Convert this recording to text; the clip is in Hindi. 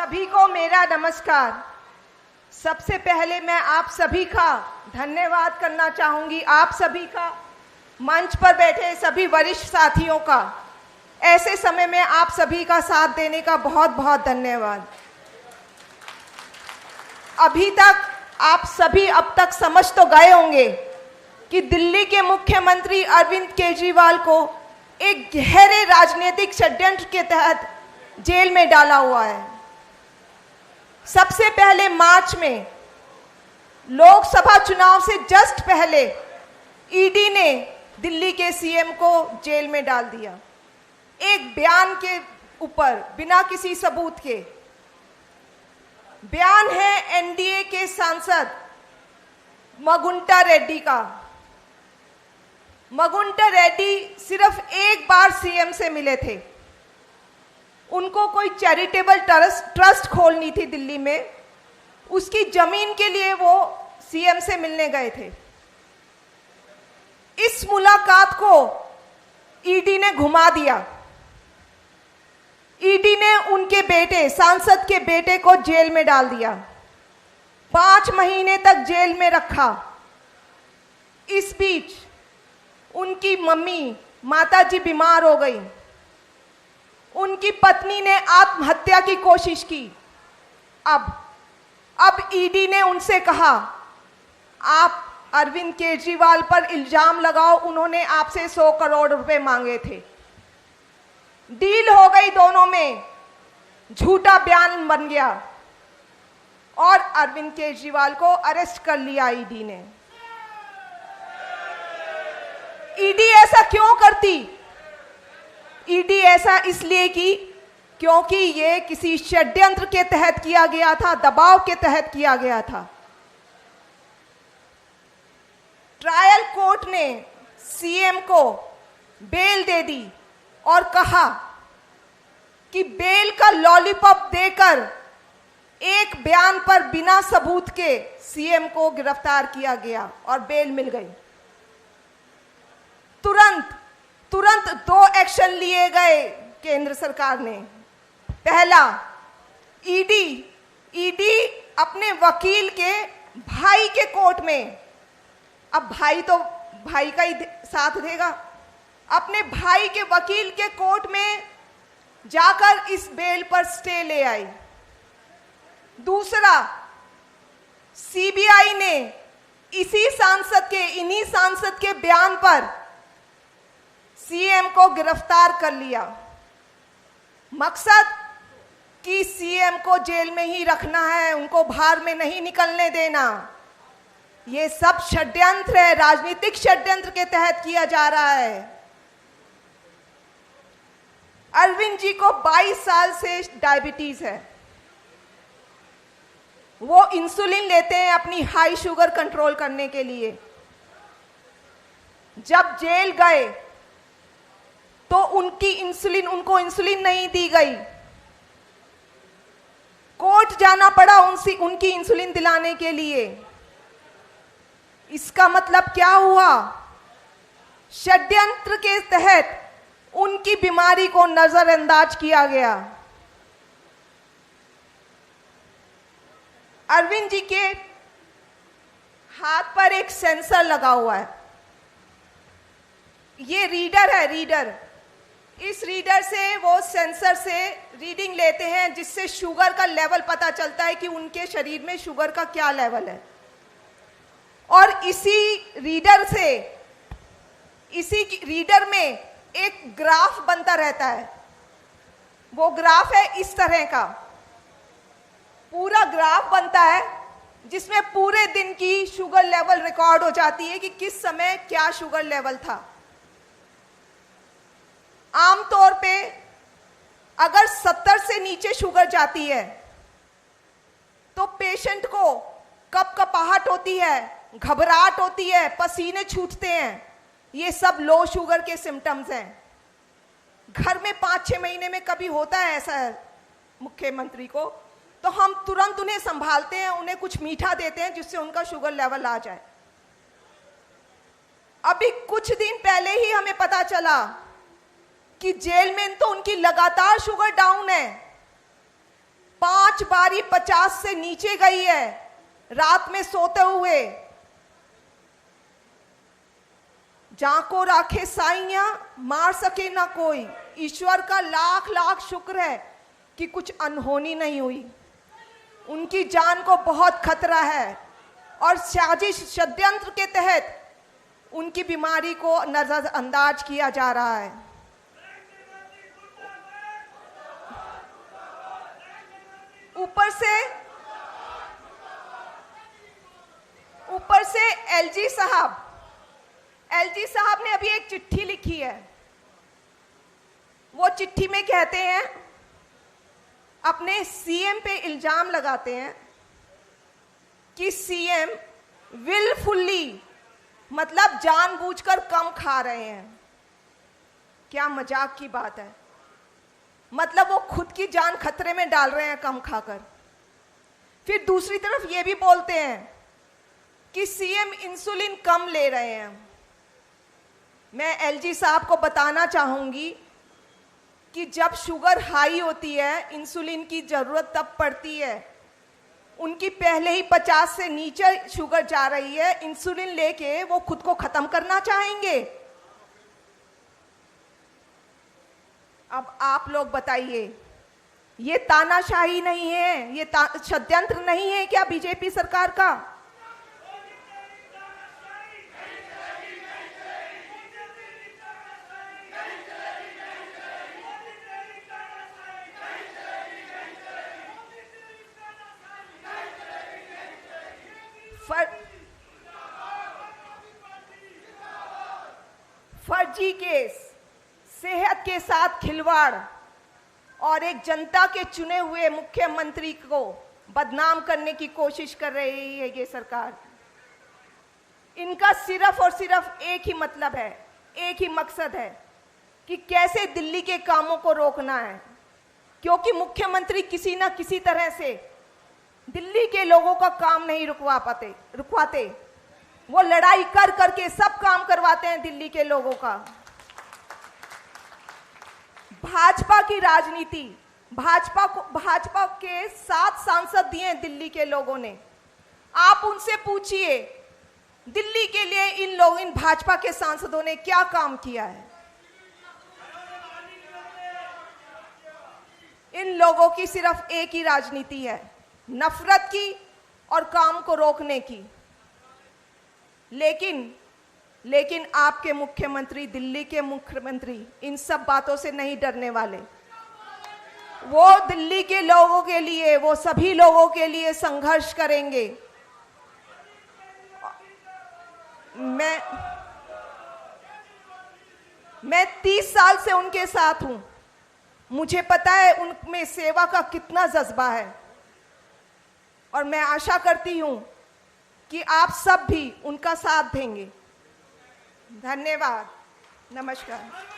सभी को मेरा नमस्कार। सबसे पहले मैं आप सभी का धन्यवाद करना चाहूंगी, आप सभी का, मंच पर बैठे सभी वरिष्ठ साथियों का। ऐसे समय में आप सभी का साथ देने का बहुत बहुत धन्यवाद। अभी तक आप सभी अब तक समझ तो गए होंगे कि दिल्ली के मुख्यमंत्री अरविंद केजरीवाल को एक गहरे राजनीतिक षड्यंत्र के तहत जेल में डाला हुआ है। सबसे पहले मार्च में लोकसभा चुनाव से जस्ट पहले ईडी ने दिल्ली के सीएम को जेल में डाल दिया, एक बयान के ऊपर, बिना किसी सबूत के। बयान है एनडीए के सांसद मगुंटा रेड्डी का। मगुंटा रेड्डी सिर्फ एक बार सीएम से मिले थे। उनको कोई चैरिटेबल ट्रस्ट खोलनी थी दिल्ली में, उसकी जमीन के लिए वो सीएम से मिलने गए थे। इस मुलाकात को ईडी ने घुमा दिया। ईडी ने उनके बेटे, सांसद के बेटे को जेल में डाल दिया, 5 महीने तक जेल में रखा। इस बीच उनकी मम्मी, माताजी बीमार हो गई। उनकी पत्नी ने आत्महत्या की कोशिश की। अब ईडी ने उनसे कहा, आप अरविंद केजरीवाल पर इल्जाम लगाओ, उन्होंने आपसे 100 करोड़ रुपए मांगे थे। डील हो गई दोनों में, झूठा बयान बन गया और अरविंद केजरीवाल को अरेस्ट कर लिया ईडी ने। ईडी ऐसा क्यों करती? ईडी ऐसा इसलिए की क्योंकि ये किसी षड्यंत्र के तहत किया गया था, दबाव के तहत किया गया था। ट्रायल कोर्ट ने सीएम को बेल दे दी और कहा कि बेल का लॉलीपॉप देकर एक बयान पर बिना सबूत के सीएम को गिरफ्तार किया गया और बेल मिल गई। तुरंत 2 एक्शन लिए गए केंद्र सरकार ने। पहला, ईडी अपने वकील के भाई के कोर्ट में, अब भाई तो भाई का ही साथ देगा, अपने भाई के वकील के कोर्ट में जाकर इस बेल पर स्टे ले आई। दूसरा, सीबीआई ने इन्हीं सांसद के बयान पर सीएम को गिरफ्तार कर लिया। मकसद कि सीएम को जेल में ही रखना है, उनको बाहर में नहीं निकलने देना। ये सब षड्यंत्र है, राजनीतिक षड्यंत्र के तहत किया जा रहा है। अरविंद जी को 22 साल से डायबिटीज है। वो इंसुलिन लेते हैं अपनी हाई शुगर कंट्रोल करने के लिए। जब जेल गए तो उनको इंसुलिन नहीं दी गई। कोर्ट जाना पड़ा उनकी इंसुलिन दिलाने के लिए। इसका मतलब क्या हुआ? षड्यंत्र के तहत उनकी बीमारी को नजरअंदाज किया गया। अरविंद जी के हाथ पर एक सेंसर लगा हुआ है। ये रीडर है, रीडर। इस रीडर से, वो सेंसर से रीडिंग लेते हैं, जिससे शुगर का लेवल पता चलता है कि उनके शरीर में शुगर का क्या लेवल है। और इसी रीडर में एक ग्राफ बनता रहता है। वो ग्राफ है इस तरह का, पूरा ग्राफ बनता है जिसमें पूरे दिन की शुगर लेवल रिकॉर्ड हो जाती है कि किस समय क्या शुगर लेवल था। आमतौर पे अगर 70 से नीचे शुगर जाती है तो पेशेंट को कपकपाहट होती है, घबराहट होती है, पसीने छूटते हैं। ये सब लो शुगर के सिम्टम्स हैं। घर में 5-6 महीने में कभी होता है ऐसा मुख्यमंत्री को, तो हम तुरंत उन्हें संभालते हैं, उन्हें कुछ मीठा देते हैं जिससे उनका शुगर लेवल आ जाए। अभी कुछ दिन पहले ही हमें पता चला कि जेल में तो उनकी लगातार शुगर डाउन है। 5 5 बारी 50 से नीचे गई है रात में सोते हुए। जाको राखे साइयां, मार सके ना कोई। ईश्वर का लाख लाख शुक्र है कि कुछ अनहोनी नहीं हुई। उनकी जान को बहुत खतरा है और साजिश षड्यंत्र के तहत उनकी बीमारी को नजरअंदाज किया जा रहा है। ऊपर से एलजी साहब ने अभी एक चिट्ठी लिखी है। वो चिट्ठी में कहते हैं, अपने सीएम पे इल्जाम लगाते हैं कि सीएम विलफुल्ली, मतलब जानबूझकर कम खा रहे हैं। क्या मजाक की बात है। मतलब वो खुद की जान खतरे में डाल रहे हैं कम खाकर। फिर दूसरी तरफ ये भी बोलते हैं कि सीएम इंसुलिन कम ले रहे हैं। मैं एलजी साहब को बताना चाहूंगी कि जब शुगर हाई होती है, इंसुलिन की जरूरत तब पड़ती है। उनकी पहले ही 50 से नीचे शुगर जा रही है, इंसुलिन लेके वो खुद को खत्म करना चाहेंगे। अब आप लोग बताइए, ये तानाशाही नहीं है, ये षड्यंत्र नहीं है क्या बीजेपी सरकार का? फर्जी केस, सेहत के साथ खिलवाड़ और एक जनता के चुने हुए मुख्यमंत्री को बदनाम करने की कोशिश कर रही है ये सरकार। इनका सिर्फ और सिर्फ एक ही मतलब है, एक ही मकसद है कि कैसे दिल्ली के कामों को रोकना है। क्योंकि मुख्यमंत्री किसी ना किसी तरह से दिल्ली के लोगों का काम नहीं रुकवाते। वो लड़ाई कर करके सब काम करवाते हैं दिल्ली के लोगों का। भाजपा की राजनीति, भाजपा के 7 सांसद दिए दिल्ली के लोगों ने। आप उनसे पूछिए दिल्ली के लिए इन भाजपा के सांसदों ने क्या काम किया है। इन लोगों की सिर्फ एक ही राजनीति है, नफरत की और काम को रोकने की। लेकिन आपके मुख्यमंत्री, दिल्ली के मुख्यमंत्री इन सब बातों से नहीं डरने वाले। वो दिल्ली के लोगों के लिए, वो सभी लोगों के लिए संघर्ष करेंगे। मैं 30 साल से उनके साथ हूं। मुझे पता है उनमें सेवा का कितना जज्बा है और मैं आशा करती हूं कि आप सब भी उनका साथ देंगे। धन्यवाद, नमस्कार।